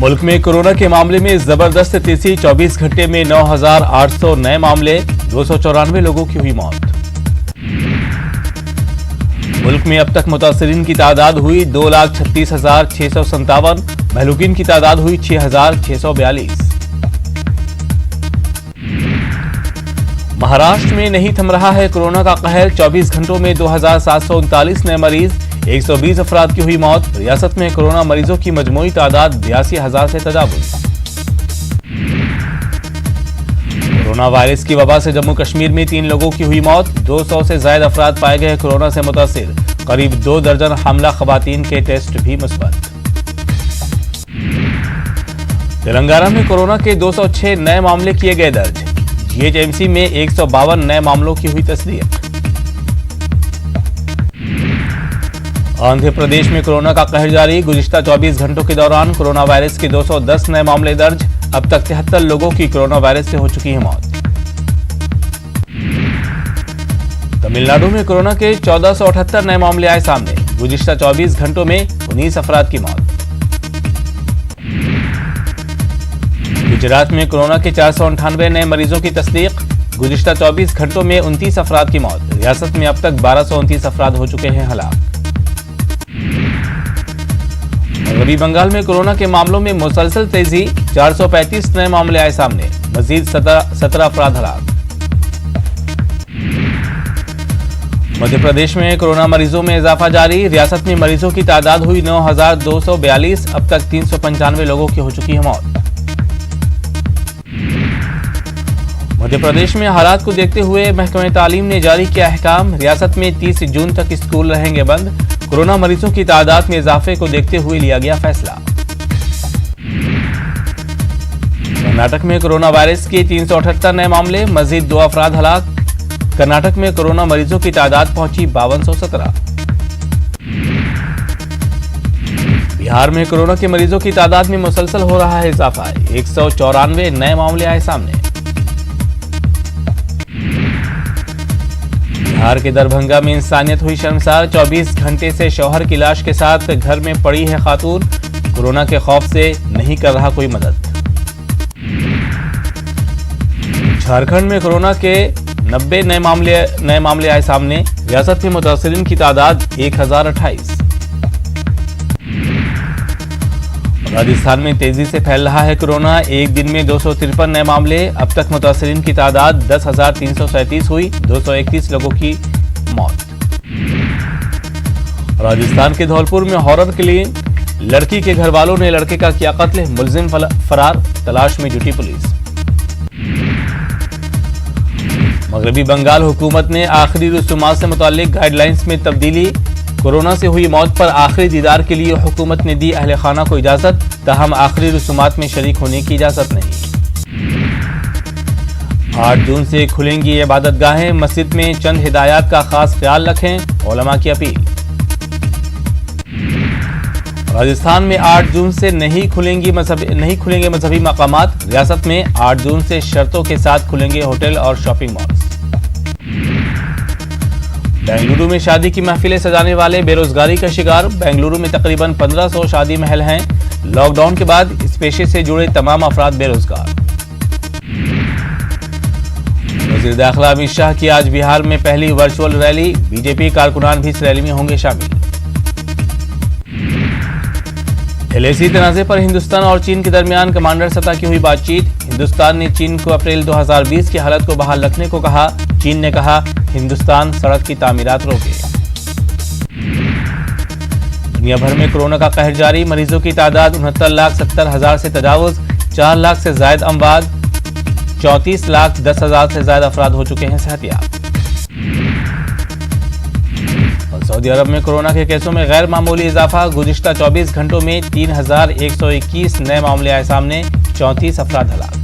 मुल्क में कोरोना के मामले में जबरदस्त तेजी। 24 घंटे में 9,800 नए मामले, 294 लोगों की हुई मौत। मुल्क में अब तक मुतासिरीन की तादाद हुई 2,36,657, महलूकीन की तादाद हुई 6,642। महाराष्ट्र में नहीं थम रहा है कोरोना का कहर। 24 घंटों में 2,739 नए मरीज, 120 अफराद की हुई मौत। रियासत में कोरोना मरीजों की मजमूई तादाद 82,000 से तजावुज। कोरोना वायरस की वबा से जम्मू कश्मीर में 3 लोगों की हुई मौत। 200 से ज्यादा अफराद पाए गए कोरोना से मुतासिर। करीब 2 दर्जन हामला खवातीन के टेस्ट भी मुस्बत। तेलंगाना में कोरोना के 206 नए मामले किए गए दर्ज। जीएचएमसी में 152 नए मामलों की हुई तस्दीक। आंध्र प्रदेश में कोरोना का कहर जारी। गुज़िश्ता 24 घंटों के दौरान कोरोना वायरस के 210 नए मामले दर्ज। अब तक 73 लोगों की कोरोना वायरस से हो चुकी है मौत। तमिलनाडु में कोरोना के 1478 नए मामले आए सामने। गुज़िश्ता 24 घंटों में 19 अफराद की मौत। गुजरात में कोरोना के 498 नए मरीजों की तस्दीक। गुज़िश्ता 24 घंटों में 29 अफराद की मौत। रियासत में अब तक 1229 अफराद हो चुके हैं हलाक। मगरबी बंगाल में कोरोना के मामलों में मुसलसल तेजी। 435 नए मामले आए सामने। मजीद 17 अफराद हलाक। मध्य प्रदेश में कोरोना मरीजों में इजाफा जारी। रियासत में मरीजों की तादाद हुई 9,242। अब तक 395 लोगों की हो चुकी है मौत। मध्य प्रदेश में हालात को देखते हुए महकमे तालीम ने जारी किया अहकाम। रियासत में 30 जून तक स्कूल रहेंगे बंद। कोरोना मरीजों की तादाद में इजाफे को देखते हुए लिया गया फैसला। कर्नाटक में कोरोना वायरस के 378 नए मामले, मजीद 2 अफराद हलाक। कर्नाटक में कोरोना मरीजों की तादाद पहुंची 5217। बिहार में कोरोना के मरीजों की तादाद में मुसलसल हो रहा है इजाफा। 194 नए मामले आए सामने। बिहार के दरभंगा में इंसानियत हुई शर्मसार। 24 घंटे से शौहर की लाश के साथ घर में पड़ी है खातून। कोरोना के खौफ से नहीं कर रहा कोई मदद। झारखंड में कोरोना के 90 नए मामले आए सामने। रियासत में मुतासिरीन की तादाद 1028। राजस्थान में तेजी से फैल रहा है कोरोना। एक दिन में 253 नए मामले। अब तक मुतासिरीन की तादाद 10,337 हुई। 231 लोगों की मौत। राजस्थान के धौलपुर में हॉरर क्लीन। लड़की के घर वालों ने लड़के का किया कत्ल। मुलजिम फरार। तलाश में जुटी पुलिस। मगरबी बंगाल हुकूमत ने आखिरी रसूमात से मुताल्लिक गाइडलाइंस में तब्दीली। कोरोना से हुई मौत पर आखिरी दीदार के लिए हुकूमत ने दी अहले खाना को इजाजत। ताहम आखिरी रसूमात में शरीक होने की इजाजत नहीं। 8 जून से खुलेंगी इबादत गाहें। मस्जिद में चंद हिदायत का खास ख्याल रखें, उलमा की अपील। राजस्थान में 8 जून से नहीं खुलेंगे मजहबी मकामात। रियासत में 8 जून से शर्तों के साथ खुलेंगे होटल और शॉपिंग मॉल्स। बेंगलुरु में शादी की महफिलें सजाने वाले बेरोजगारी का शिकार। बेंगलुरु में तकरीबन 1500 शादी महल हैं। लॉकडाउन के बाद इस पेशे से जुड़े तमाम अफराद बेरोजगार। वज़ीर दाखिला अमित शाह की आज बिहार में पहली वर्चुअल रैली। बीजेपी कारकुनान भी इस रैली में होंगे शामिल। LAC तनाज़े पर हिंदुस्तान और चीन के दरमियान कमांडर सतह की हुई बातचीत। हिंदुस्तान ने चीन को अप्रैल 2020 की हालत को बहाल रखने को कहा। चीन ने कहा हिंदुस्तान सड़क की तामीरात रोके। दुनिया भर में कोरोना का कहर जारी। मरीजों की तादाद 69,70,000 से तजावुज। 4 लाख से जायद अमवात। 34,10,000 से ज्यादा अफराद हो चुके हैं सेहतियाब। सऊदी अरब में कोरोना के केसों में गैर मामूली इजाफा। गुज़िश्ता 24 घंटों में 3,121 नए मामले आए सामने। 34 अफराद हलाक।